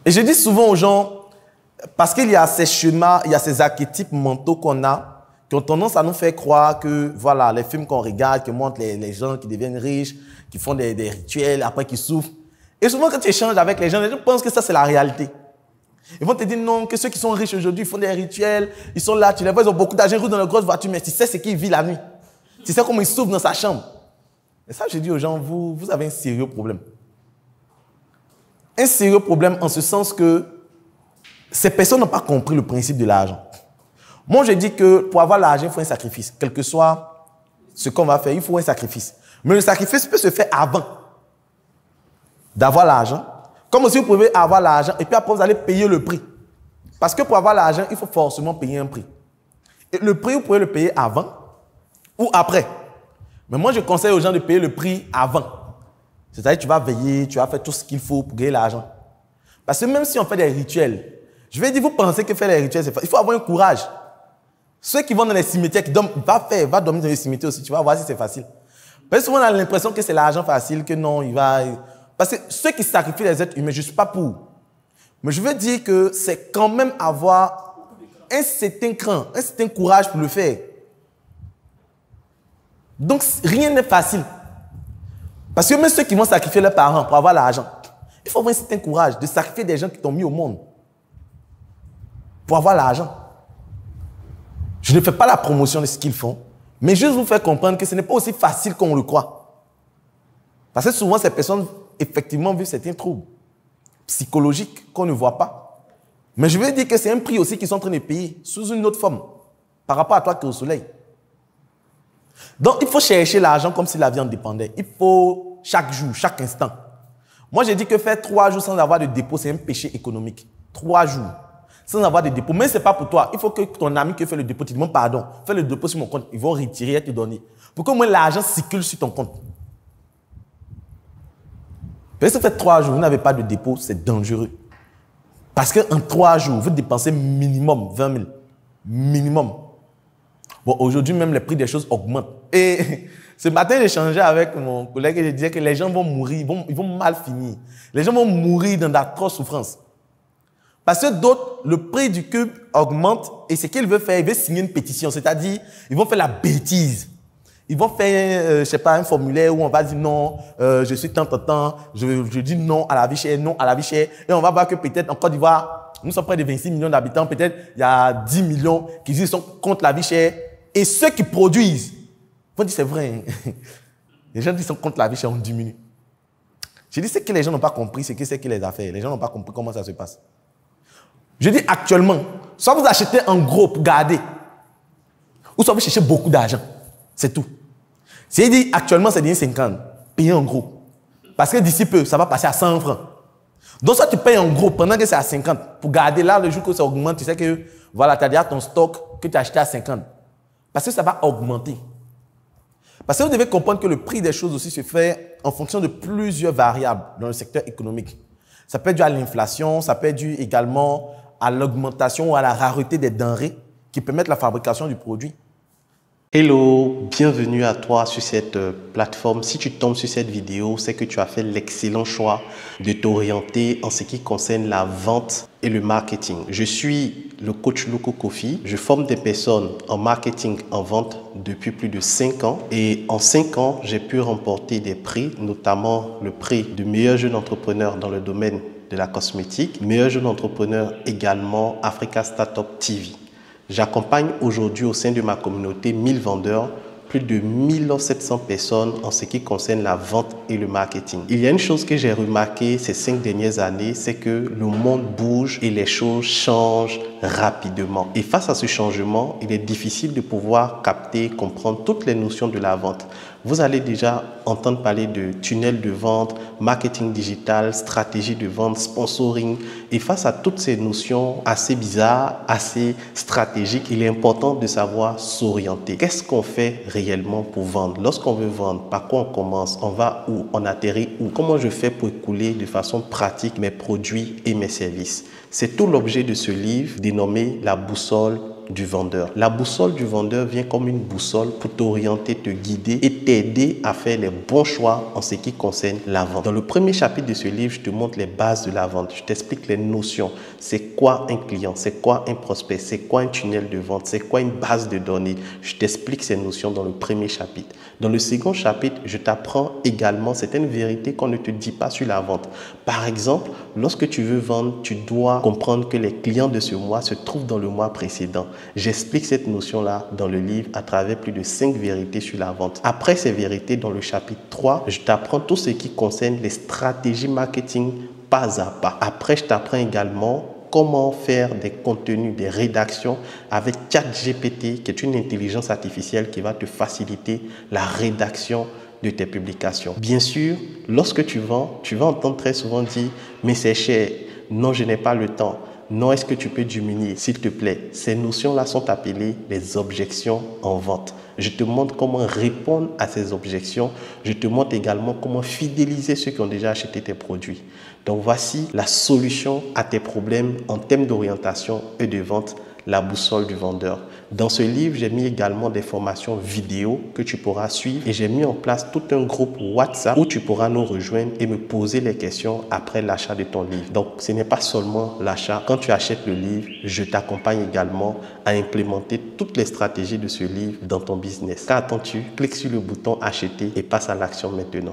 Et je dis souvent aux gens, parce qu'il y a ces schémas, il y a ces archétypes mentaux qu'on a, qui ont tendance à nous faire croire que, voilà, les films qu'on regarde, qui montrent les gens qui deviennent riches, qui font des rituels, après qui souffrent. Et souvent, quand tu échanges avec les gens pensent que ça, c'est la réalité. Ils vont te dire non, que ceux qui sont riches aujourd'hui, ils font des rituels, ils sont là, tu les vois, ils ont beaucoup d'argent, ils roulent dans leur grosse voiture, mais tu sais ce qu'ils vivent la nuit. Tu sais comment ils souffrent dans sa chambre. Et ça, je dis aux gens, vous avez un sérieux problème. Un sérieux problème en ce sens que ces personnes n'ont pas compris le principe de l'argent. Moi, je dis que pour avoir l'argent, il faut un sacrifice. Quel que soit ce qu'on va faire, il faut un sacrifice. Mais le sacrifice peut se faire avant d'avoir l'argent. Comme aussi vous pouvez avoir l'argent et puis après vous allez payer le prix. Parce que pour avoir l'argent, il faut forcément payer un prix. Et le prix, vous pouvez le payer avant ou après. Mais moi, je conseille aux gens de payer le prix avant. C'est-à-dire que tu vas veiller, tu vas faire tout ce qu'il faut pour gagner l'argent. Parce que même si on fait des rituels, je vais dire, vous pensez que faire les rituels, c'est facile. Il faut avoir un courage. Ceux qui vont dans les cimetières, qui dorment, va dormir dans les cimetières aussi, tu vas voir si c'est facile. Parce que souvent, on a l'impression que c'est l'argent facile, que non, il va... Parce que ceux qui sacrifient les êtres humains, je ne suis pas pour. Mais je veux dire que c'est quand même avoir un certain cran, un certain courage pour le faire. Donc, rien n'est facile. Parce que même ceux qui vont sacrifier leurs parents pour avoir l'argent, il faut avoir un certain courage de sacrifier des gens qui t'ont mis au monde pour avoir l'argent. Je ne fais pas la promotion de ce qu'ils font, mais juste vous faire comprendre que ce n'est pas aussi facile qu'on le croit. Parce que souvent, ces personnes, effectivement, vivent certains troubles psychologiques qu'on ne voit pas. Mais je veux dire que c'est un prix aussi qu'ils sont en train de payer sous une autre forme par rapport à toi qui es au soleil. Donc, il faut chercher l'argent comme si la vie en dépendait. Il faut chaque jour, chaque instant. Moi, j'ai dit que faire 3 jours sans avoir de dépôt, c'est un péché économique. 3 jours sans avoir de dépôt. Mais ce n'est pas pour toi. Il faut que ton ami qui fait le dépôt te demande pardon. Fais le dépôt sur mon compte. Ils vont retirer et te donner. Pour qu'au moins l'argent circule sur ton compte. Parce que si vous faites 3 jours, vous n'avez pas de dépôt, c'est dangereux. Parce qu'en 3 jours, vous dépensez minimum 20 000. Minimum. Bon, aujourd'hui, même les prix des choses augmentent. Et ce matin, j'échangeais avec mon collègue et je disais que les gens vont mourir, ils vont mal finir. Les gens vont mourir dans d'atroces souffrances. Parce que d'autres, le prix du cube augmente et ce qu'ils veulent faire, ils veulent signer une pétition. C'est-à-dire, ils vont faire la bêtise. Ils vont faire, je sais pas, un formulaire où on va dire non, je suis tant, je dis non à la vie chère, non à la vie chère. Et on va voir que peut-être en Côte d'Ivoire, nous sommes près de 26 millions d'habitants, peut-être il y a 10 millions qui disent qu'ils sont contre la vie chère. Et ceux qui produisent vont dire c'est vrai. Les gens qui sont contre la vie chère, on diminue. Je dis, c'est que les gens n'ont pas compris ce que c'est que les affaires. Les gens n'ont pas compris comment ça se passe. Je dis actuellement, soit vous achetez en gros pour garder, ou soit vous cherchez beaucoup d'argent. C'est tout. Si il dit actuellement c'est 50, payez en gros. Parce que d'ici peu, ça va passer à 100 francs. Donc soit tu payes en gros pendant que c'est à 50, pour garder là, le jour que ça augmente, tu sais que voilà, tu as déjà ton stock que tu as acheté à 50. Parce que ça va augmenter. Parce que vous devez comprendre que le prix des choses aussi se fait en fonction de plusieurs variables dans le secteur économique. Ça peut être dû à l'inflation, ça peut être dû également à l'augmentation ou à la rareté des denrées qui permettent la fabrication du produit. Hello, bienvenue à toi sur cette plateforme. Si tu tombes sur cette vidéo, c'est que tu as fait l'excellent choix de t'orienter en ce qui concerne la vente et le marketing. Je suis le coach Loco Kofi. Je forme des personnes en marketing, en vente depuis plus de 5 ans. Et en 5 ans, j'ai pu remporter des prix, notamment le prix de meilleur jeune entrepreneur dans le domaine de la cosmétique, meilleur jeune entrepreneur également Africa Startup TV. J'accompagne aujourd'hui au sein de ma communauté 1000 vendeurs, plus de 1700 personnes en ce qui concerne la vente et le marketing. Il y a une chose que j'ai remarqué ces 5 dernières années, c'est que le monde bouge et les choses changent rapidement. Et face à ce changement, il est difficile de pouvoir capter, comprendre toutes les notions de la vente. Vous allez déjà entendre parler de tunnel de vente, marketing digital, stratégie de vente, sponsoring. Et face à toutes ces notions assez bizarres, assez stratégiques, il est important de savoir s'orienter. Qu'est-ce qu'on fait réellement pour vendre? Lorsqu'on veut vendre, par quoi on commence? On va où? On atterrit où? Comment je fais pour écouler de façon pratique mes produits et mes services? C'est tout l'objet de ce livre dénommé La boussole du vendeur. La boussole du vendeur vient comme une boussole pour t'orienter, te guider et t'aider à faire les bons choix en ce qui concerne la vente. Dans le premier chapitre de ce livre, je te montre les bases de la vente. Je t'explique les notions. C'est quoi un client? C'est quoi un prospect? C'est quoi un tunnel de vente? C'est quoi une base de données? Je t'explique ces notions dans le premier chapitre. Dans le second chapitre, je t'apprends également certaines vérités qu'on ne te dit pas sur la vente. Par exemple, lorsque tu veux vendre, tu dois comprendre que les clients de ce mois se trouvent dans le mois précédent. J'explique cette notion-là dans le livre à travers plus de 5 vérités sur la vente. Après ces vérités, dans le chapitre 3, je t'apprends tout ce qui concerne les stratégies marketing pas à pas. Après, je t'apprends également comment faire des contenus, des rédactions avec ChatGPT, qui est une intelligence artificielle qui va te faciliter la rédaction de tes publications. Bien sûr, lorsque tu vends, tu vas entendre très souvent dire « mais c'est cher, non je n'ai pas le temps ». Non, est-ce que tu peux diminuer, s'il te plaît? Ces notions-là sont appelées les objections en vente. Je te montre comment répondre à ces objections. Je te montre également comment fidéliser ceux qui ont déjà acheté tes produits. Donc, voici la solution à tes problèmes en termes d'orientation et de vente, la boussole du vendeur. Dans ce livre, j'ai mis également des formations vidéo que tu pourras suivre et j'ai mis en place tout un groupe WhatsApp où tu pourras nous rejoindre et me poser les questions après l'achat de ton livre. Donc, ce n'est pas seulement l'achat. Quand tu achètes le livre, je t'accompagne également à implémenter toutes les stratégies de ce livre dans ton business. Qu'attends-tu? Clique sur le bouton acheter et passe à l'action maintenant.